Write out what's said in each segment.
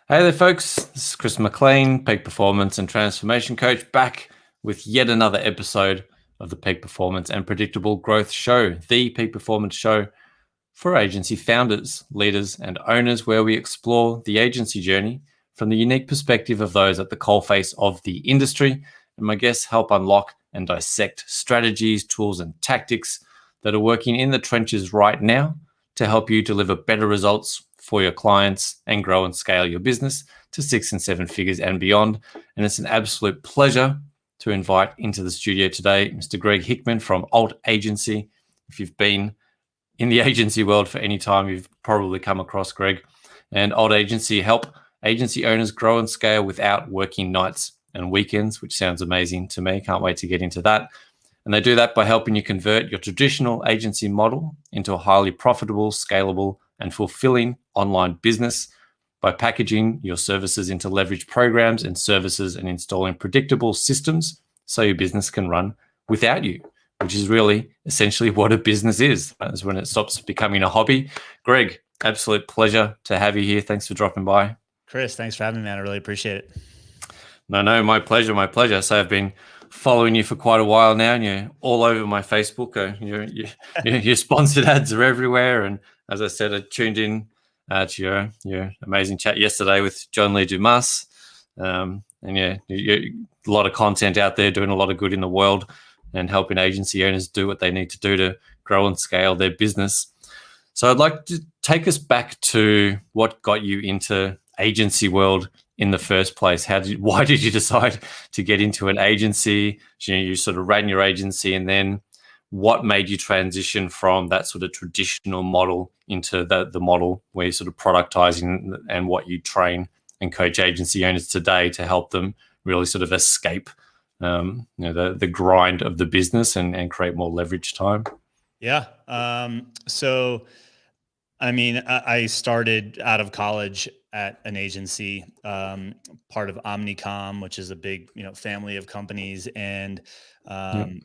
Hey there, folks. This is Chris McLean, Peak Performance and Transformation Coach, back with yet another episode of the Peak Performance and Predictable Growth Show, the Peak Performance Show for agency founders, leaders, and owners, where we explore the agency journey from the unique perspective of those at the coalface of the industry. And my guests help unlock and dissect strategies, tools, and tactics that are working in the trenches right now to help you deliver better results for your clients and grow and scale your business to 6 and 7 figures and beyond. And it's an absolute pleasure to invite into the studio today Mr. Greg Hickman from Alt Agency. If you've been in the agency world for any time, you've probably come across Greg. And Alt Agency help agency owners grow and scale without working nights and weekends, which sounds amazing to me. Can't wait to get into that. And they do that by helping you convert your traditional agency model into a highly profitable, scalable, and fulfilling online business by packaging your services into leveraged programs and services and installing predictable systems so your business can run without you, which is really essentially what a business is. That's when it stops becoming a hobby. Greg, absolute pleasure to have you here. Thanks for dropping by. Chris, thanks for having me, man. I really appreciate it. No, my pleasure, my pleasure. So I've been following you for quite a while now, and you're all over my Facebook. Your sponsored ads are everywhere. And as I said, I tuned in to your amazing chat yesterday with John Lee Dumas. And yeah, a lot of content out there doing a lot of good in the world and helping agency owners do what they need to do to grow and scale their business. So I'd like to take us back to what got you into agency world in the first place. Why did you decide to get into an agency? You sort of ran your agency, and then what made you transition from that sort of traditional model into the model where you're sort of productizing and what you train and coach agency owners today to help them really sort of escape the grind of the business and create more leverage time? Yeah. So, I mean, I started out of college at an agency, part of Omnicom, which is a big, family of companies, and, Yep. um,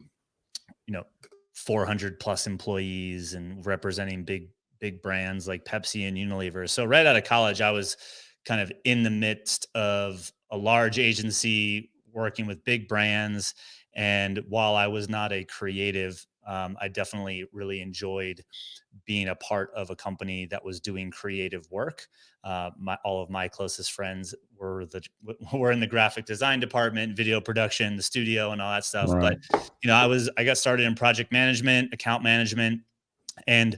400 plus employees and representing big brands like Pepsi and Unilever. So right out of college, I was kind of in the midst of a large agency working with big brands. And while I was not a creative, I definitely really enjoyed being a part of a company that was doing creative work. All of my closest friends were in the graphic design department, video production, the studio, and all that stuff. Right. But I got started in project management, account management, and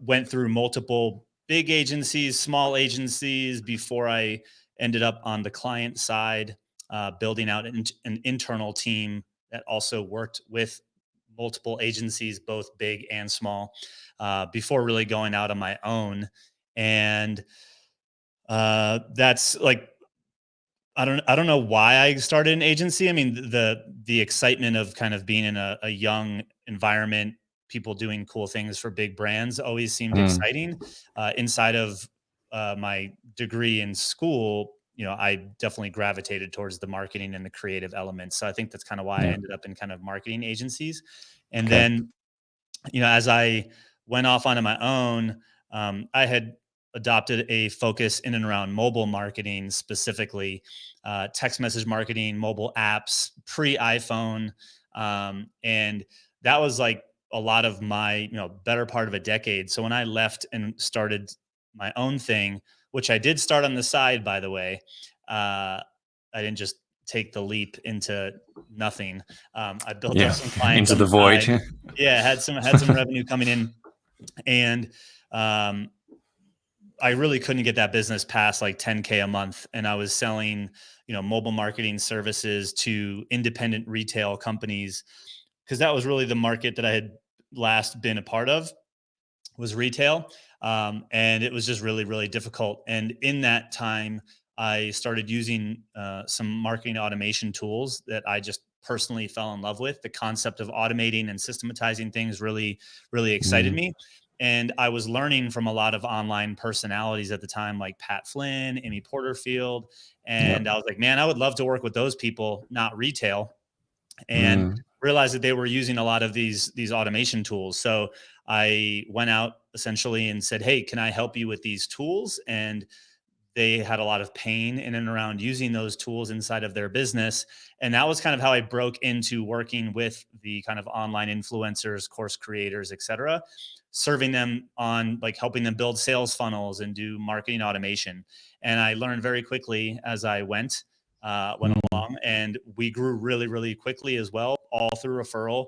went through multiple big agencies, small agencies before I ended up on the client side, building out an internal team that also worked with multiple agencies, both big and small, before really going out on my own. And that's like, I don't know why I started an agency. I mean, the excitement of kind of being in a young environment, people doing cool things for big brands always seemed Mm. exciting. Inside of my degree in school, I definitely gravitated towards the marketing and the creative elements. So I think that's kind of why I Yeah. ended up in kind of marketing agencies. And Okay. then, as I went off onto my own, I had adopted a focus in and around mobile marketing, specifically text message marketing, mobile apps, pre iPhone. And that was like a lot of my, better part of a decade. So when I left and started my own thing, which I did start on the side, by the way, I didn't just take the leap into nothing. I built up Yeah. some clients Into on the the void. side. Yeah, had some revenue coming in, and um, I really couldn't get that business past like 10K a month. And I was selling, mobile marketing services to independent retail companies, because that was really the market that I had last been a part of, was retail. And it was just really, really difficult. And in that time, I started using some marketing automation tools that I just personally fell in love with. The concept of automating and systematizing things really, really excited Mm. me. And I was learning from a lot of online personalities at the time, like Pat Flynn, Amy Porterfield. Yep. And I was like, man, I would love to work with those people, not retail. And Mm. realized that they were using a lot of these automation tools. So I went out essentially and said, hey, can I help you with these tools? And they had a lot of pain in and around using those tools inside of their business. And that was kind of how I broke into working with the kind of online influencers, course creators, et cetera, serving them on like helping them build sales funnels and do marketing automation. And I learned very quickly as I went along, and we grew really, really quickly as well, all through referral.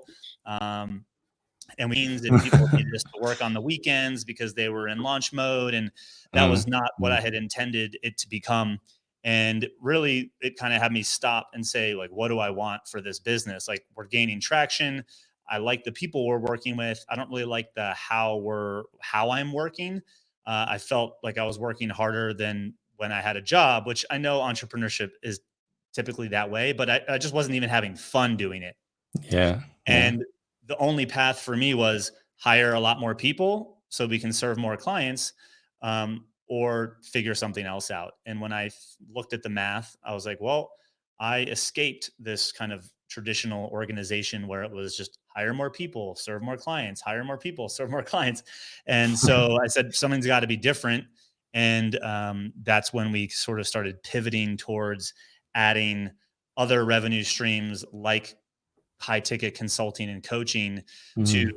And people needed us to work on the weekends because they were in launch mode, and that was not what I had intended it to become. And really, it kind of had me stop and say, like, what do I want for this business? Like, we're gaining traction. I like the people we're working with. I don't really like the how I'm working. I felt like I was working harder than when I had a job, which I know entrepreneurship is typically that way, but I just wasn't even having fun doing it. Yeah. And the only path for me was hire a lot more people so we can serve more clients, or figure something else out. And when I looked at the math, I was like, well, I escaped this kind of traditional organization where it was just hire more people, serve more clients, hire more people, serve more clients. And so I said, something's got to be different. And that's when we sort of started pivoting towards adding other revenue streams like high ticket consulting and coaching to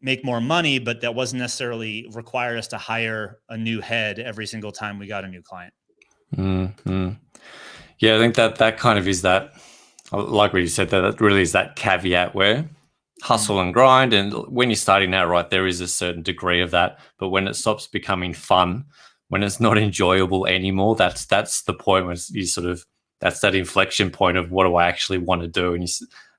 make more money, but that wasn't necessarily require us to hire a new head every single time we got a new client. Yeah, I think that kind of is that, like what you said, that really is that caveat where hustle and grind. And when you're starting out, right, there is a certain degree of that. But when it stops becoming fun, when it's not enjoyable anymore, that's the point where you sort of, that's that inflection point of what do I actually want to do? And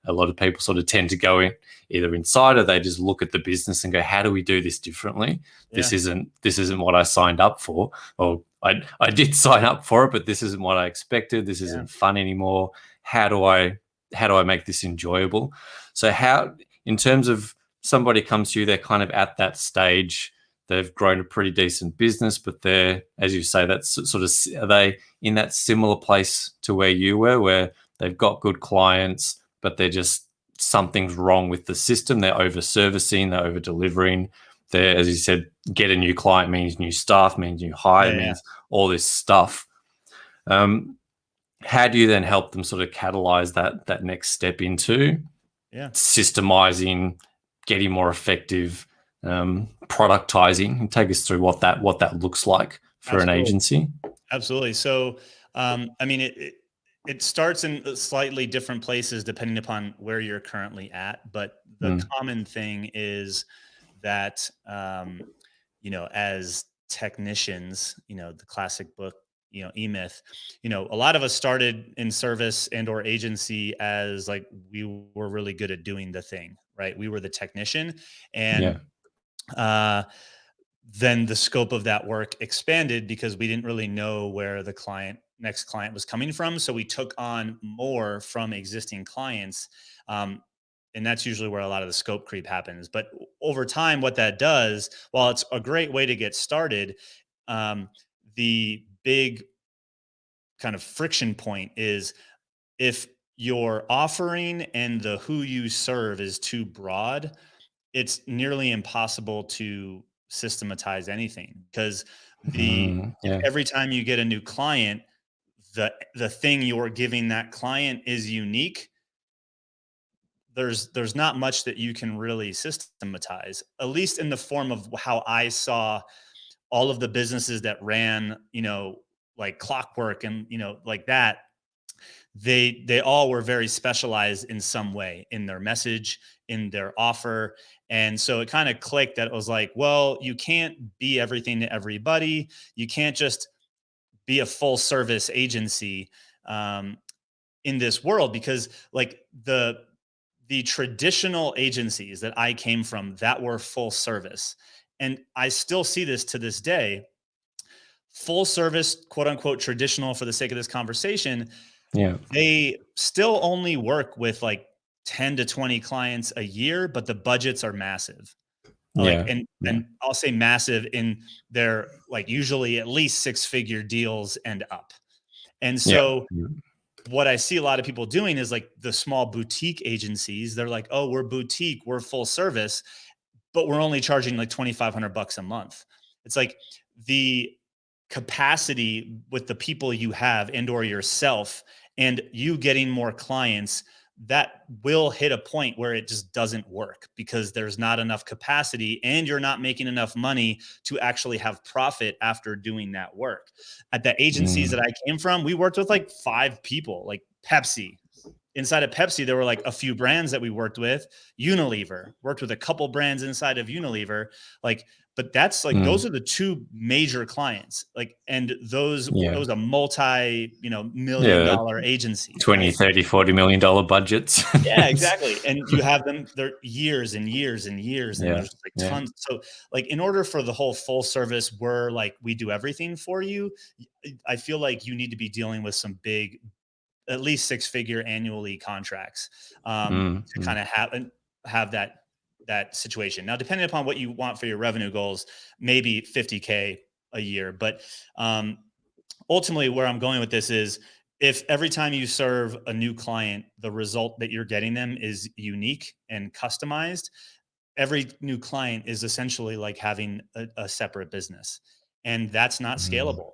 a lot of people sort of tend to go in either inside, or they just look at the business and go, how do we do this differently? Yeah. This isn't what I signed up for, or I did sign up for it, but this isn't what I expected. This isn't fun anymore. How do I make this enjoyable? So how, in terms of somebody comes to you, they're kind of at that stage, they've grown a pretty decent business, but they're, as you say, that's sort of, are they in that similar place to where you were, where they've got good clients, but they're just, something's wrong with the system? They're over servicing, they're over delivering. They're, as you said, get a new client means new staff, means new hire, means all this stuff. How do you then help them sort of catalyze that next step into systemizing, getting more effective, productizing? And take us through what that looks like for an agency. Absolutely. So, I mean, it starts in slightly different places depending upon where you're currently at. But the common thing is that, as technicians, the classic book, E-Myth, a lot of us started in service and or agency as like, we were really good at doing the thing, right? We were the technician. And, then the scope of that work expanded because we didn't really know where the next client was coming from. So we took on more from existing clients. And that's usually where a lot of the scope creep happens. But over time, what that does, while it's a great way to get started, the big kind of friction point is if your offering and the who you serve is too broad, it's nearly impossible to systematize anything, because every time you get a new client, the thing you're giving that client is unique. There's not much that you can really systematize, at least in the form of how I saw all of the businesses that ran, like clockwork and, like that. They all were very specialized in some way, in their message, in their offer. And so it kind of clicked that it was like, well, you can't be everything to everybody. You can't just be a full service agency in this world, because like the traditional agencies that I came from that were full service, and I still see this to this day, full service, quote unquote, traditional for the sake of this conversation, they still only work with like 10 to 20 clients a year, but the budgets are massive. And I'll say massive in their, like, usually at least 6-figure deals and up. And so what I see a lot of people doing is like the small boutique agencies, they're like, oh, we're boutique, we're full service, but we're only charging like $2,500 a month. It's like the capacity with the people you have and or yourself, and you getting more clients, that will hit a point where it just doesn't work because there's not enough capacity and you're not making enough money to actually have profit after doing that work. At the agencies that I came from, we worked with like 5 people, like Pepsi. Inside of Pepsi, there were like a few brands that we worked with. Unilever, worked with a couple brands inside of Unilever. Like, but that's like, those are the 2 major clients. Like, and those, it was a multi, $1 million agency, 20, right? 30, $40 million budgets. Yeah, exactly. And you have them, they're years and years and years, and there's like tons. So like, in order for the whole full service, we're like, we do everything for you. I feel like you need to be dealing with some big, at least 6-figure annually contracts, to kind of have that situation. Now, depending upon what you want for your revenue goals, maybe 50K a year. But ultimately, where I'm going with this is, if every time you serve a new client, the result that you're getting them is unique and customized, every new client is essentially like having a separate business. And that's not scalable.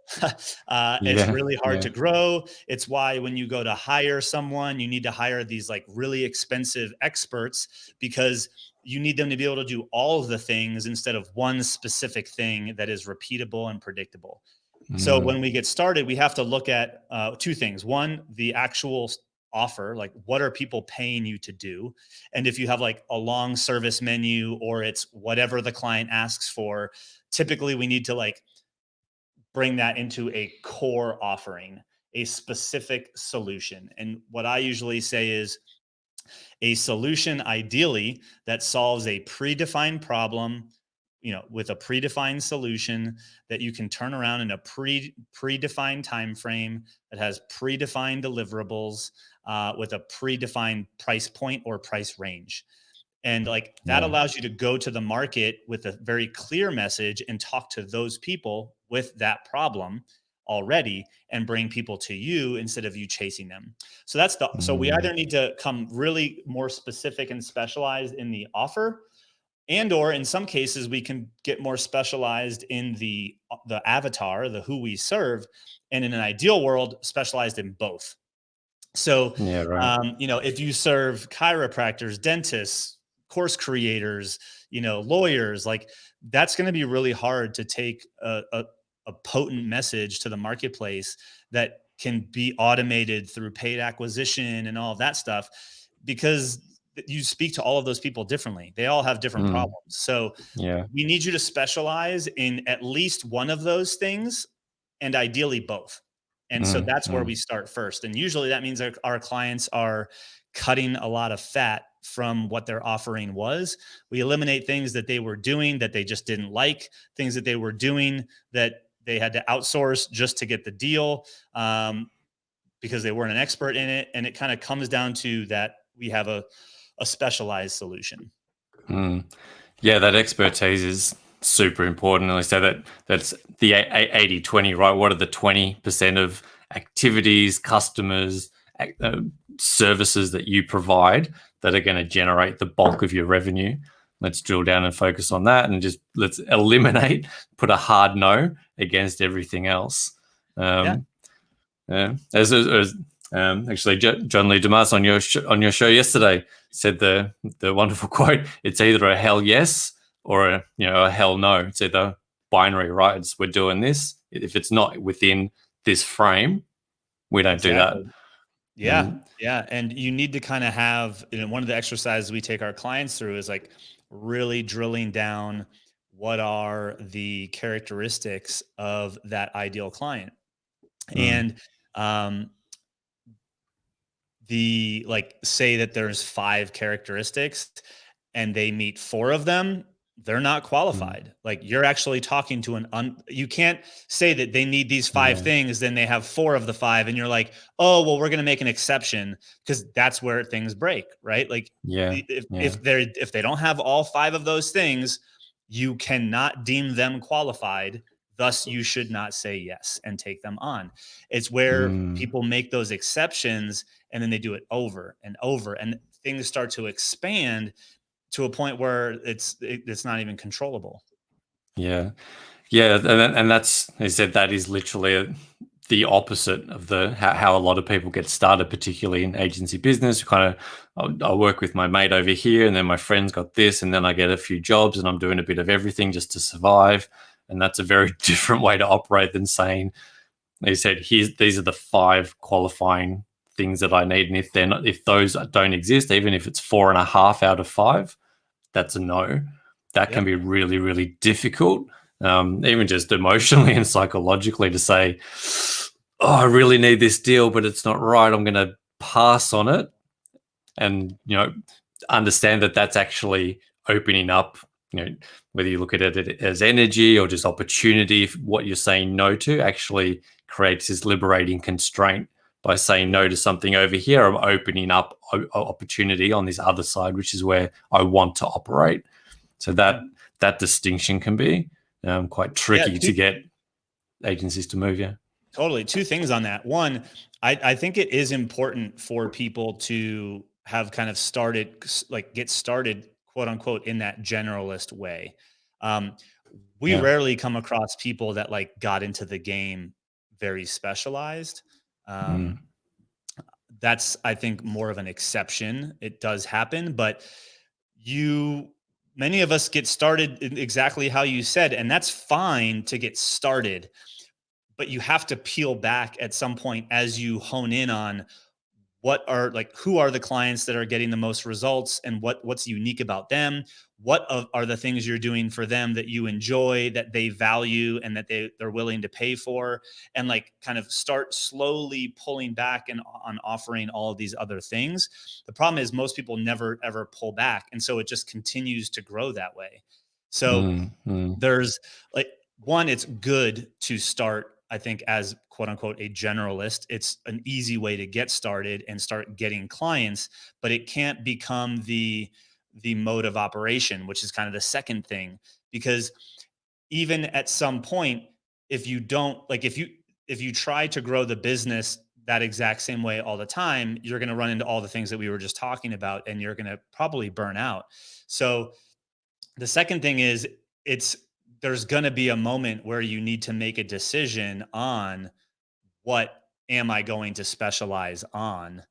It's really hard to grow. It's why when you go to hire someone, you need to hire these like really expensive experts, because you need them to be able to do all of the things instead of one specific thing that is repeatable and predictable. So when we get started, we have to look at 2 things. One, the actual offer, like what are people paying you to do? And if you have like a long service menu, or it's whatever the client asks for, typically we need to like bring that into a core offering, a specific solution. And what I usually say is a solution, ideally, that solves a predefined problem, with a predefined solution that you can turn around in a predefined time frame, that has predefined deliverables, with a predefined price point or price range. And like that allows you to go to the market with a very clear message and talk to those people with that problem already, and bring people to you instead of you chasing them. So so we either need to come really more specific and specialized in the offer, and or in some cases we can get more specialized in the avatar, the who we serve, and in an ideal world specialized in both. So if you serve chiropractors, dentists, course creators, lawyers, like that's going to be really hard to take a potent message to the marketplace that can be automated through paid acquisition and all of that stuff, because you speak to all of those people differently. They all have different problems. So we need you to specialize in at least one of those things, and ideally both. And so that's where we start first. And usually that means our clients are cutting a lot of fat from what their offering was. We eliminate things that they were doing that they just didn't like, things that they were doing that they had to outsource just to get the deal, because they weren't an expert in it. And it kind of comes down to that we have a specialized solution. Yeah, that expertise is super important. And I say that's the 80-20, right? What are the 20% of activities, customers, services that you provide that are going to generate the bulk of your revenue? Let's drill down and focus on that, and just let's eliminate, put a hard no against everything else. Actually, John Lee Dumas on your show yesterday said the wonderful quote: "It's either a hell yes or a hell no. It's either binary, right? It's we're doing this. If it's not within this frame, we don't do that." Yeah. And you need to kind of have, one of the exercises we take our clients through is like really drilling down what are the characteristics of that ideal client. And say that there's 5 characteristics and they meet 4 of them, they're not qualified. Like you're actually talking to you can't say that they need these 5 things, then they have 4 of the 5, and you're like, oh, well, we're going to make an exception, because that's where things break, right? Like if they don't have all 5 of those things, you cannot deem them qualified. Thus, you should not say yes and take them on. It's where people make those exceptions, and then they do it over and over, and things start to expand to a point where it's not even controllable. Yeah. Yeah, and that's, he said, that is literally the opposite of how a lot of people get started, particularly in agency business. Kind of, I work with my mate over here, and then my friend's got this, and then I get a few jobs, and I'm doing a bit of everything just to survive. And that's a very different way to operate than saying, he said, these are the 5 qualifying things that I need, and if those don't exist, even if it's 4.5 out of 5, that's a no. That can be really, really difficult, even just emotionally and psychologically, to say, oh, I really need this deal, but it's not right. I'm going to pass on it. And, understand that that's actually opening up, whether you look at it as energy or just opportunity, if what you're saying no to actually creates this liberating constraint. By saying no to something over here, I'm opening up opportunity on this other side, which is where I want to operate. So that distinction can be quite tricky to get agencies to move. Yeah. Totally. 2 things on that. One, I think it is important for people to have kind of get started, quote unquote, in that generalist way. We rarely come across people that like got into the game very specialized. That's, I think, more of an exception. It does happen, but many of us get started in exactly how you said, and that's fine to get started. But you have to peel back at some point as you hone in on who are the clients that are getting the most results, and what's unique about them. Are the things you're doing for them that you enjoy, that they value, and that they're willing to pay for, and like kind of start slowly pulling back and on offering all of these other things. The problem is most people never ever pull back, and so it just continues to grow that way. So there's like, one, it's good to start, I think, as quote unquote a generalist. It's an easy way to get started and start getting clients, but it can't become the mode of operation, which is kind of the second thing. Because even at some point, if you don't like, if you try to grow the business that exact same way all the time, you're going to run into all the things that we were just talking about, and you're going to probably burn out. So the second thing is, there's going to be a moment where you need to make a decision on, what am I going to specialize on,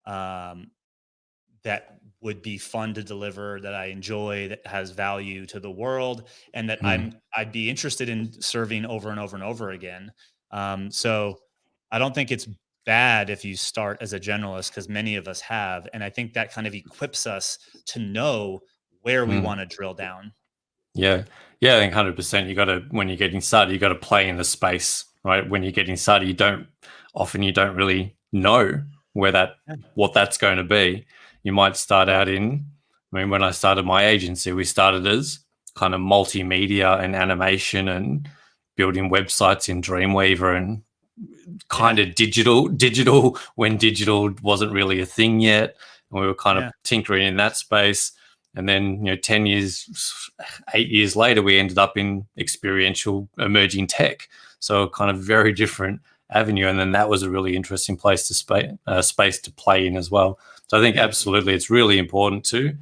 that would be fun to deliver, that I enjoy, that has value to the world, and that I'd be interested in serving over and over and over again. So I don't think it's bad if you start as a generalist, because many of us have, and I think that kind of equips us to know where we want to drill down. Yeah. Yeah, I think 100%. When you're getting started, you got to play in the space, right? When you're getting started, you don't really know what that's going to be. You might start out when I started my agency, we started as kind of multimedia and animation and building websites in Dreamweaver and kind of digital when digital wasn't really a thing yet. And we were kind of tinkering in that space. And then, 10 years, 8 years later, we ended up in experiential emerging tech. So kind of very different avenue. And then that was a really interesting space to play in as well. So I think absolutely it's really important to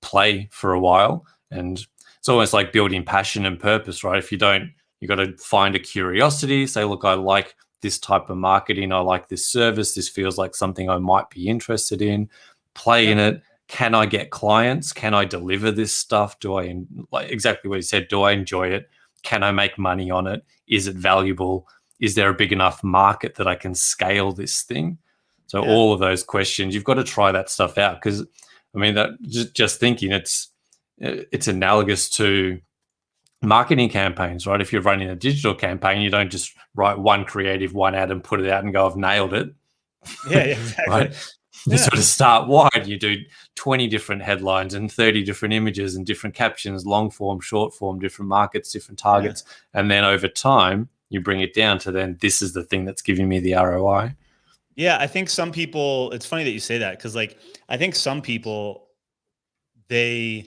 play for a while. And it's almost like building passion and purpose, right? If you don't, you got to find a curiosity, say, look, I like this type of marketing. I like this service. This feels like something I might be interested in. Play in it. Can I get clients? Can I deliver this stuff? Like exactly what you said, do I enjoy it? Can I make money on it? Is it valuable? Is there a big enough market that I can scale this thing? So all of those questions, you've got to try that stuff out. Because I mean, that just thinking, it's analogous to marketing campaigns, right? If you're running a digital campaign, you don't just write one creative, one ad and put it out and go, I've nailed it. Yeah, exactly. Right? You sort of start wide. You do 20 different headlines and 30 different images and different captions, long form, short form, different markets, different targets. And then over time, you bring it down to then this is the thing that's giving me the ROI. Yeah, I think some people, it's funny that you say that, because like, I think some people, I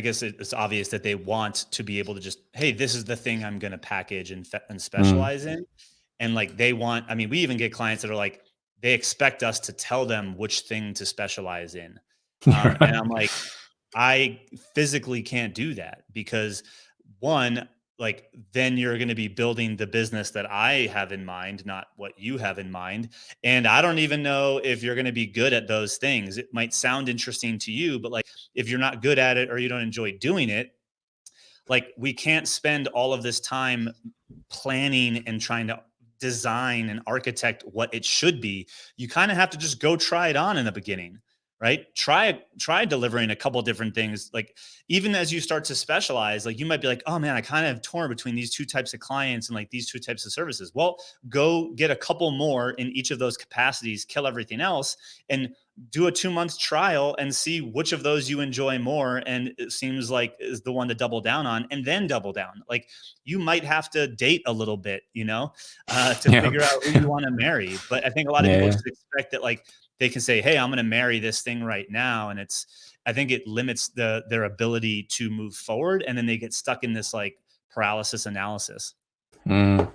guess it's obvious that they want to be able to just, hey, this is the thing I'm going to package and specialize in. And like I mean, we even get clients that are like, they expect us to tell them which thing to specialize in. And I'm like, I physically can't do that, because one, like then you're going to be building the business that I have in mind, not what you have in mind. And I don't even know if you're going to be good at those things. It might sound interesting to you, but like if you're not good at it or you don't enjoy doing it, like we can't spend all of this time planning and trying to design and architect what it should be. You kind of have to just go try it on in the beginning, right? Try delivering a couple different things. Like even as you start to specialize, like you might be like, oh man, I kind of torn between these two types of clients and like these two types of services. Well, go get a couple more in each of those capacities, kill everything else, and do a 2-month trial and see which of those you enjoy more. And it seems like is the one to double down on, and then double down. Like you might have to date a little bit, to Yeah. figure out who you want to marry. But I think a lot of people Yeah. just expect that like they can say, hey, I'm going to marry this thing right now. And I think it limits their ability to move forward. And then they get stuck in this like paralysis analysis. Mm.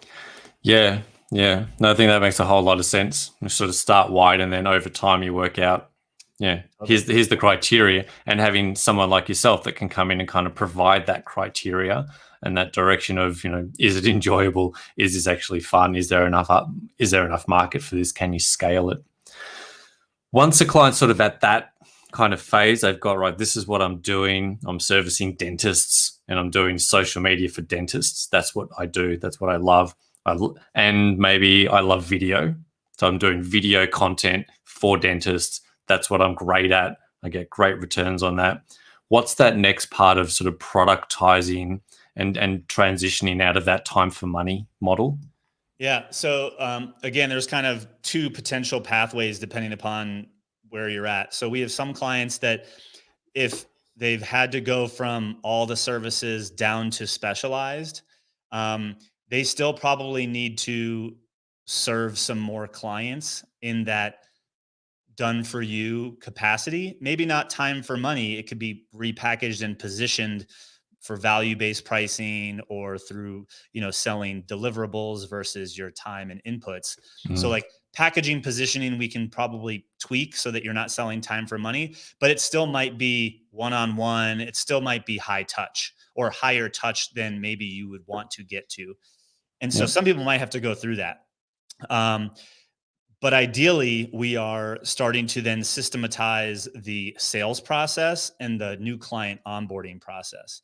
Yeah. Yeah. No, I think that makes a whole lot of sense. You sort of start wide and then over time you work out, yeah, here's the criteria, and having someone like yourself that can come in and kind of provide that criteria and that direction of, is it enjoyable? Is this actually fun? Is there enough market for this? Can you scale it? Once a client's sort of at that kind of phase, they've got, right, this is what I'm doing. I'm servicing dentists and I'm doing social media for dentists. That's what I do. That's what I love. And maybe I love video. So I'm doing video content for dentists. That's what I'm great at. I get great returns on that. What's that next part of sort of productizing and transitioning out of that time for money model? Yeah. So again, there's kind of two potential pathways depending upon where you're at. So we have some clients that if they've had to go from all the services down to specialized, they still probably need to serve some more clients in that done for you capacity. Maybe not time for money. It could be repackaged and positioned for value-based pricing or through, selling deliverables versus your time and inputs. So like packaging, positioning, we can probably tweak so that you're not selling time for money, but it still might be one-on-one. It still might be high touch or higher touch than maybe you would want to get to. And so some people might have to go through that. But ideally, we are starting to then systematize the sales process and the new client onboarding process.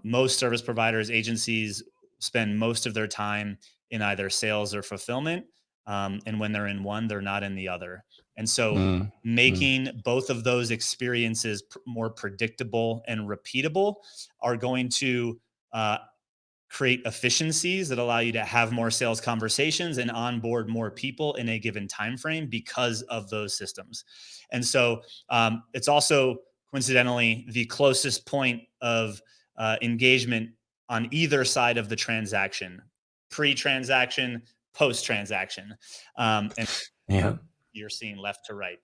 Most service providers, agencies spend most of their time in either sales or fulfillment. And when they're in one, they're not in the other. And so making both of those experiences more predictable and repeatable are going to create efficiencies that allow you to have more sales conversations and onboard more people in a given time frame because of those systems. And so it's also coincidentally the closest point of engagement on either side of the transaction, pre-transaction, post-transaction. And you're seeing left to right.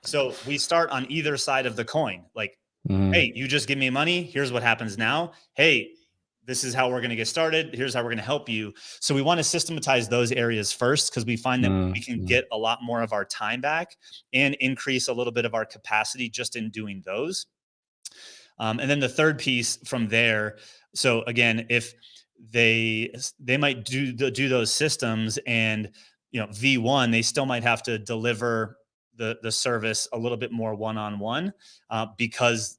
So we start on either side of the coin. Like, hey, you just give me money. Here's what happens now. Hey, this is how we're going to get started. Here's how we're going to help you. So we want to systematize those areas first because we find that we can get a lot more of our time back and increase a little bit of our capacity just in doing those. And then the third piece from there. So again, if they might do those systems and, V1, they still might have to deliver the service a little bit more one-on-one because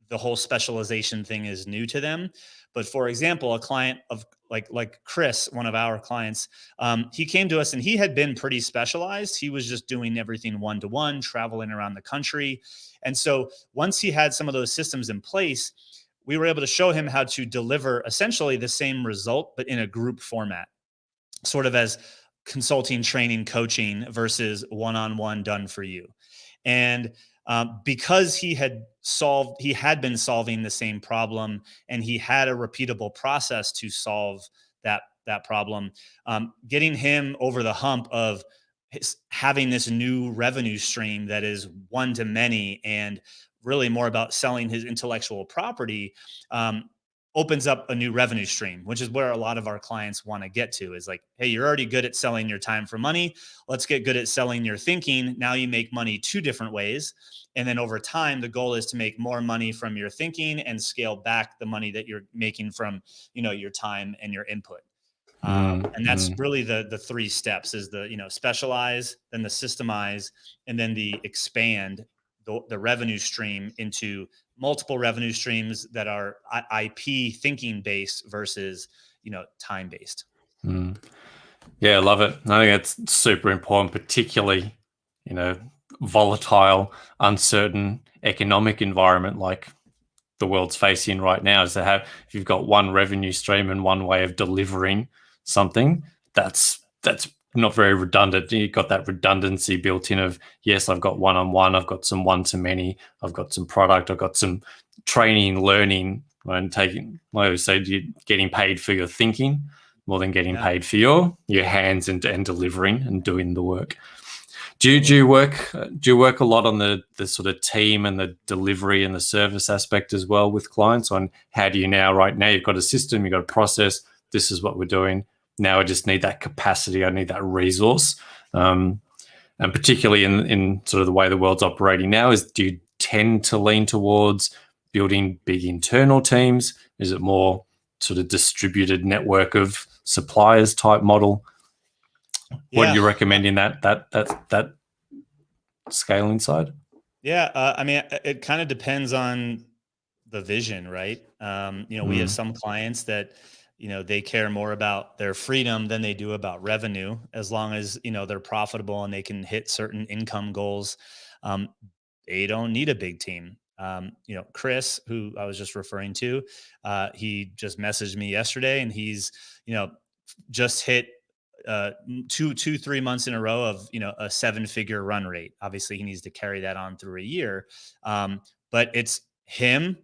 the whole specialization thing is new to them. But for example, a client of like Chris, one of our clients, he came to us and he had been pretty specialized. He was just doing everything one-to-one, traveling around the country. And so once he had some of those systems in place, we were able to show him how to deliver essentially the same result, but in a group format, sort of as consulting, training, coaching versus one-on-one done for you. And because he had been solving the same problem and he had a repeatable process to solve that problem, getting him over the hump of having this new revenue stream that is one to many and really more about selling his intellectual property, opens up a new revenue stream, which is where a lot of our clients want to get to, is like, hey, you're already good at selling your time for money. Let's get good at selling your thinking. Now you make money 2 different ways. And then over time, the goal is to make more money from your thinking and scale back the money that you're making from, your time and your input. And that's really the 3 steps: is the, specialize, then the systemize, and then the expand the revenue stream into multiple revenue streams that are IP thinking based versus, time based. Yeah, I love it. I think it's super important, particularly, volatile, uncertain economic environment like the world's facing right now, is to have, if you've got one revenue stream and one way of delivering something, that's not very redundant. You've got that redundancy built in of, yes, I've got one-on-one, I've got some one-to-many, I've got some product, I've got some training, learning, and taking, like I always say, you're getting paid for your thinking more than getting paid for your hands and delivering and doing the work. Do you work a lot on the sort of team and the delivery and the service aspect as well with clients? On how do you right now you've got a system, you've got a process, this is what we're doing. Now I just need that capacity, I need that resource. And particularly in sort of the way the world's operating now, is do you tend to lean towards building big internal teams? Is it more sort of distributed network of suppliers type model? What do you recommend in that scaling side? Yeah, I mean, it kind of depends on the vision, right? We have some clients that, they care more about their freedom than they do about revenue. As long as, they're profitable and they can hit certain income goals, they don't need a big team. Chris, who I was just referring to, he just messaged me yesterday, and he's, just hit 3 months in a row of, a 7-figure run rate. Obviously he needs to carry that on through a year. But it's him,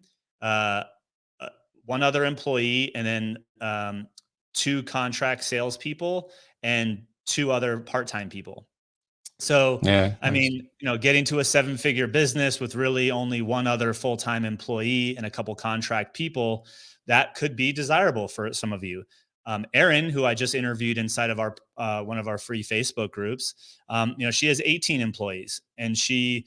one other employee, and then 2 contract salespeople and 2 other part-time people. So, I mean, getting to a 7-figure business with really only 1 other full-time employee and a couple contract people, that could be desirable for some of you. Erin, who I just interviewed inside of our one of our free Facebook groups, she has 18 employees, and she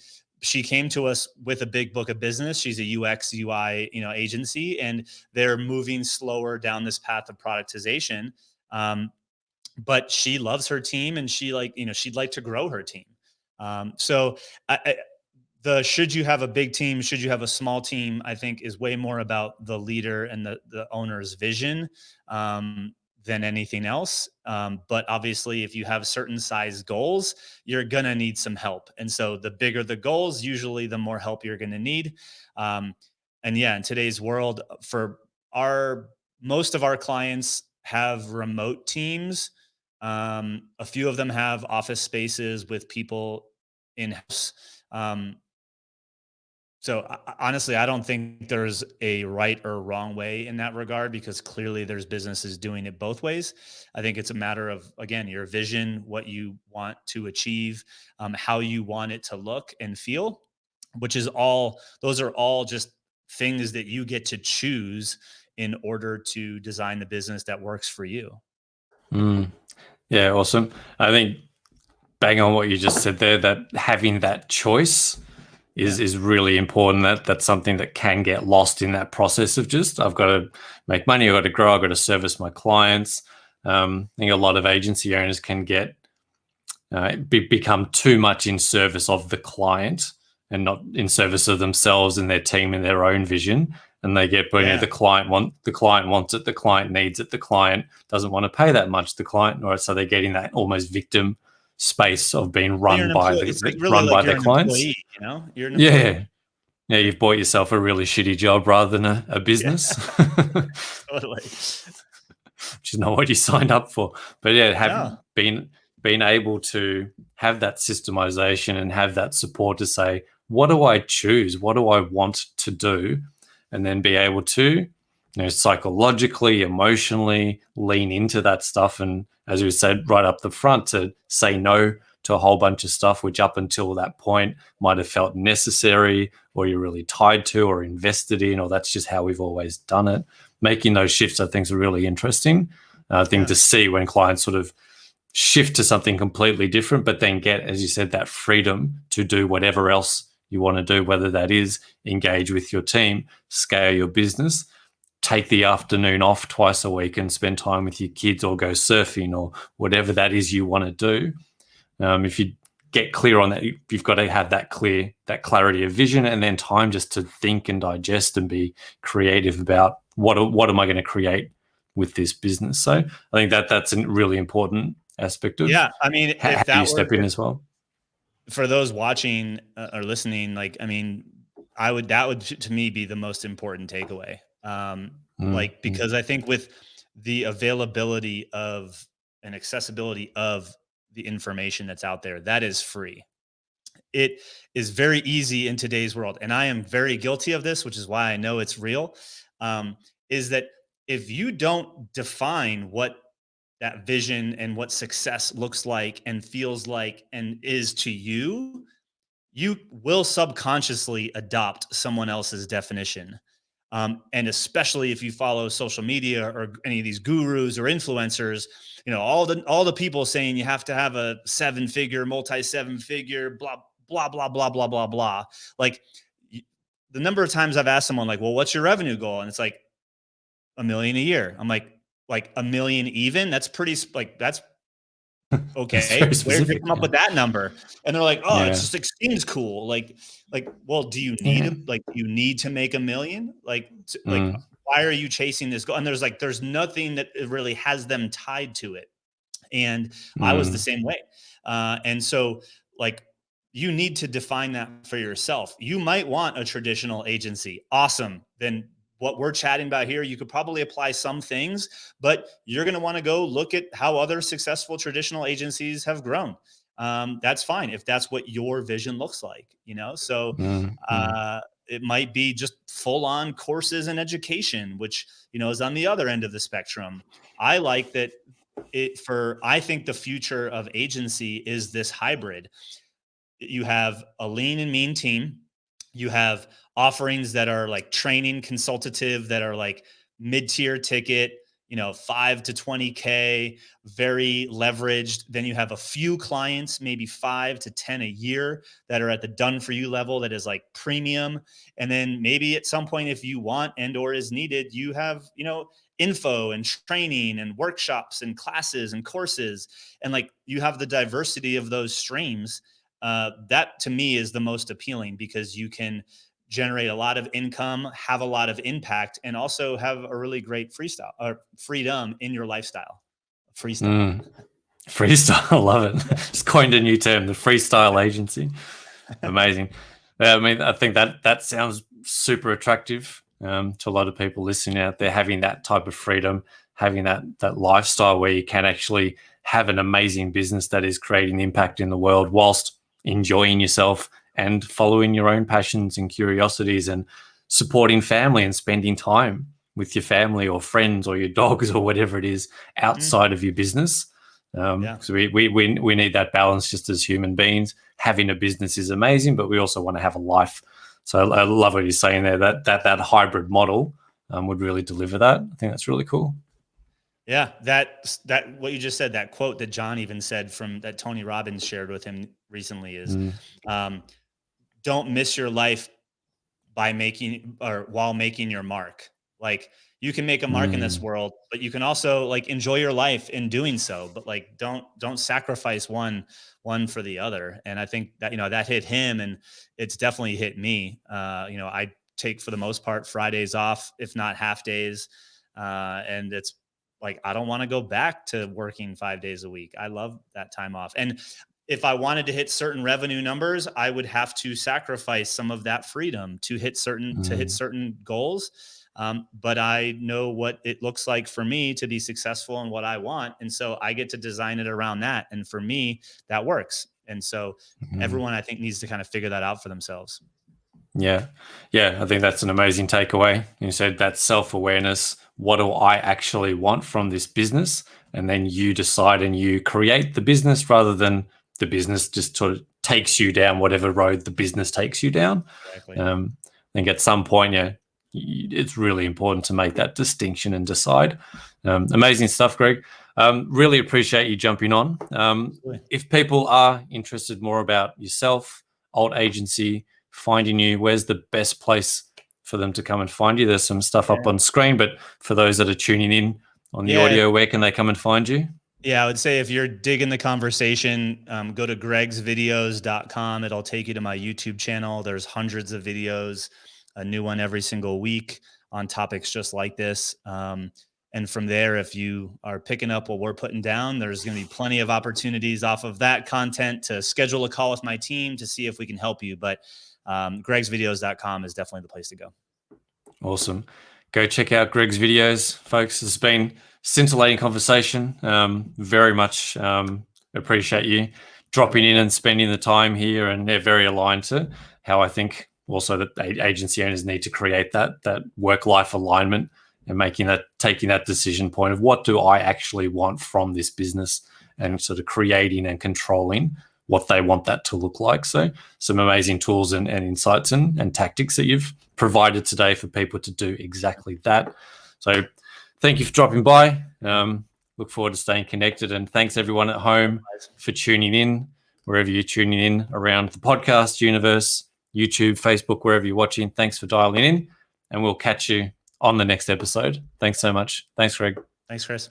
came to us with a big book of business. She's a UX UI agency, and they're moving slower down this path of productization. But she loves her team, and she'd like to grow her team. So should you have a big team, should you have a small team, I think is way more about the leader and the owner's vision than anything else. But obviously, if you have certain size goals, you're going to need some help. And so the bigger the goals, usually the more help you're going to need. And yeah, in today's world, most of our clients have remote teams. A few of them have office spaces with people in-house. So honestly, I don't think there's a right or wrong way in that regard, because clearly there's businesses doing it both ways. I think it's a matter of, again, your vision, what you want to achieve, how you want it to look and feel, those are all just things that you get to choose in order to design the business that works for you. Yeah, awesome. I think bang on what you just said there, that having that choice is really important. That's something that can get lost in that process of just, I've got to make money, I've got to grow, I've got to service my clients. I think a lot of agency owners can become too much in service of the client and not in service of themselves and their team and their own vision. And they get the client wants it, the client needs it, the client doesn't want to pay that much, the client, or so they're getting that almost victim space of being run by their clients. You're an employee. Yeah, you've bought yourself a really shitty job rather than a business. Totally. Which is not what you signed up for. But yeah, being able to have that systemization and have that support to say, what do I choose? What do I want to do? And then be able to, psychologically, emotionally lean into that stuff. And as we said right up the front, to say no to a whole bunch of stuff, which up until that point might have felt necessary, or you're really tied to or invested in, or that's just how we've always done it. making those shifts, I think, is a really interesting thing to see when clients sort of shift to something completely different, but then get, as you said, that freedom to do whatever else you want to do, whether that is engage with your team, scale your business, take the afternoon off twice a week and spend time with your kids, or go surfing, or whatever that is you want to do. If you get clear on that, you've got to have that clarity of vision, and then time just to think and digest and be creative about what am I going to create with this business. So I think that's a really important aspect of I mean, how you step in as well. For those watching or listening, like, I mean, that would to me be the most important takeaway. Because I think with the availability of and accessibility of the information that's out there, that is free. It is very easy in today's world, and I am very guilty of this, which is why I know it's real, is that if you don't define what that vision and what success looks like and feels like and is to you, you will subconsciously adopt someone else's definition. And especially if you follow social media or any of these gurus or influencers, all the people saying you have to have a 7-figure, multi-7-figure, blah, blah, blah, blah, blah, blah, blah. Like, the number of times I've asked someone, like, well, what's your revenue goal? And it's like, $1 million a year. I'm like $1 million even? That's pretty, that's okay. Where did they come up with that number? And they're like, oh, it's just like, seems cool. Like, well, do you need to make $1 million? Like, why are you chasing this goal? And there's nothing that really has them tied to it. And I was the same way. And so, like, you need to define that for yourself. You might want a traditional agency. Awesome. Then what we're chatting about here, you could probably apply some things, but you're going to want to go look at how other successful traditional agencies have grown. That's fine if that's what your vision looks like, So it might be just full on courses and education, which, is on the other end of the spectrum. I like that I think the future of agency is this hybrid. You have a lean and mean team. You have offerings that are like training consultative, that are like mid-tier ticket, 5 to 20K, very leveraged. Then you have a few clients, maybe 5 to 10 a year, that are at the done for you level, that is like premium. And then maybe at some point, if you want and or is needed, you have, info and training and workshops and classes and courses. And like, you have the diversity of those streams. That to me is the most appealing, because you can generate a lot of income, have a lot of impact, and also have a really great freedom in your lifestyle. Freestyle. Freestyle. I love it. Just coined a new term, the freestyle agency. Amazing. I mean, I think that sounds super attractive to a lot of people listening out there, having that type of freedom, having that lifestyle where you can actually have an amazing business that is creating impact in the world whilst enjoying yourself and following your own passions and curiosities, and supporting family and spending time with your family or friends or your dogs or whatever it is outside of your business. So we need that balance just as human beings. Having a business is amazing, but we also want to have a life. So I love what you're saying there, that hybrid model would really deliver that. I think that's really cool. Yeah, that what you just said, that quote that John even said that Tony Robbins shared with him recently is, don't miss your life while making your mark. Like, you can make a mark in this world, but you can also like enjoy your life in doing so. But like, don't sacrifice one for the other. And I think that, that hit him, and it's definitely hit me. I take, for the most part, Fridays off, if not half days. And it's like, I don't want to go back to working 5 days a week. I love that time off. And if I wanted to hit certain revenue numbers, I would have to sacrifice some of that freedom to hit certain goals. But I know what it looks like for me to be successful and what I want. And so I get to design it around that. And for me, that works. And so everyone, I think, needs to kind of figure that out for themselves. Yeah. I think that's an amazing takeaway. You said that self-awareness. What do I actually want from this business? And then you decide and you create the business, rather than the business just sort of takes you down whatever road the business takes you down. Exactly. I think at some point, it's really important to make that distinction and decide. Amazing stuff, Greg. Really appreciate you jumping on. If people are interested more about yourself, Alt Agency, finding you, where's the best place for them to come and find you? There's some stuff up on screen, but for those that are tuning in on the audio, where can they come and find you? Yeah, I would say if you're digging the conversation, go to gregsvideos.com. It'll take you to my YouTube channel. There's hundreds of videos, a new one every single week on topics just like this. And from there, if you are picking up what we're putting down, there's going to be plenty of opportunities off of that content to schedule a call with my team to see if we can help you. But gregsvideos.com is definitely the place to go. Awesome. Go check out Greg's videos, folks. It's been scintillating conversation. Very much appreciate you dropping in and spending the time here, and they're very aligned to how I think also that agency owners need to create that work-life alignment and taking that decision point of what do I actually want from this business, and sort of creating and controlling what they want that to look like. So some amazing tools and insights and tactics that you've provided today for people to do exactly that. So thank you for dropping by. Look forward to staying connected, and thanks everyone at home for tuning in, wherever you're tuning in around the podcast universe, YouTube, Facebook, wherever you're watching. Thanks for dialing in, and we'll catch you on the next episode. Thanks so much. Thanks, Greg. Thanks, Chris.